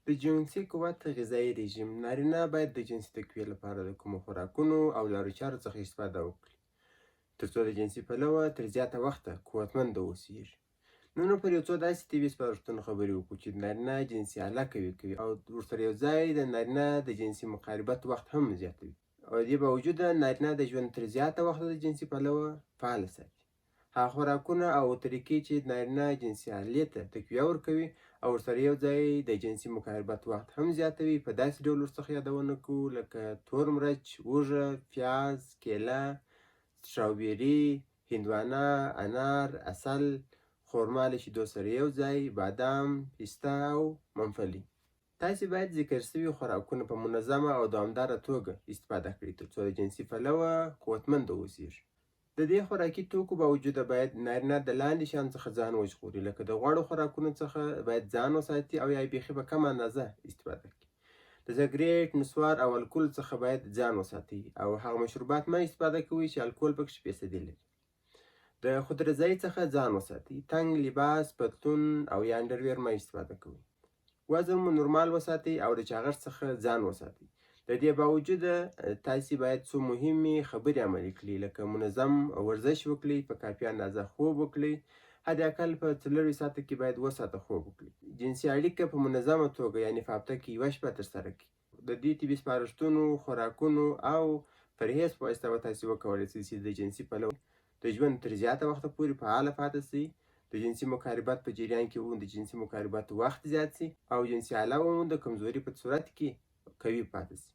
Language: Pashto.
د جنسي قوت غذایي رژیم نارینه باید د جنسي تقویې لپاره د کومو خوراکونو او لارو چارو څخه استفاده وکړي ترڅو د جنسي پلوه تر زیاته وخته قوتمنده اوسیږي. نن پر یو څو داسې طبي سپارښتنو خبرې وکړو چې نارینه جنسي آله قوي کوي او ورسره یو ځای د نارینه د جنسي مقاربت وخت هم زیاتوي. او دې باوجوده نارینه د ژوند تر زیاته وخته د جنسي پلوه فعاله ساتي. هغه خوراکونه او طریقې چې نارینه جنسي آلې ته تقویه ورکوي او ورسره یو ځای د جنسي مقاربت وخت هم زیاتوي په داسې ډول ورڅخه یادونه کوو لکه تور مرچ، اوږه، پیاز، کیله، سټراوبېري، هندوانه، انار، عسل، خرما له شیدو سره یو ځای، بادام، پسته او ممفلي. تاسې باید ذکر شوي خوراکونه په منظمه او دوامداره توګه استفاده کړئ ترڅو د جنسي پلوه قوتمنده اوسیږي. د دې خوراکي توکو باوجوده باید نارینه د لاندې شیانو څخه ځان وژغوري لکه د غوړو خوراکونو څخه باید ځان وساتي او یا بیخي په کمه اندازه استفاده کړي. د سګرېټ، نسوار او الکول څخه باید ځان وساتي او هغه مشروبات مه استفاده کوئ چې الکول پکې فیصدي لري. د خودرضایي څخه ځان وساتئ. تنګ لباس، پتلون او یا انډرویر مه استفاده کوئ. وزن مو نورمال وساتئ او د چاغښت څخه ځان وساتئ. د دې باوجوده تاسې باید څو مهمې خبرې عملي کړئ لکه منظم ورزش وکړئ، په کافي اندازه خوب وکړئ، حداقل په 4 ساعته کې باید 2 ساعته خوب وکړئ. جنسي اړیکه په منظمه توګه یعنې په هفته کې 1 شپه ترسره کړئ. د دې طبي سپارښتنو، خوراکونو او پرهیز په واسطه به تاسې وکولی شئ چې د جنسي پلوه د ژوند تر زیاته وخته پورې فعاله پاتې شئ، د جنسي مقاربت په جریان کې د جنسي مقاربت وخت زیات شي او جنسي آله د کمزوري په صورت کې قوي پاتې شي.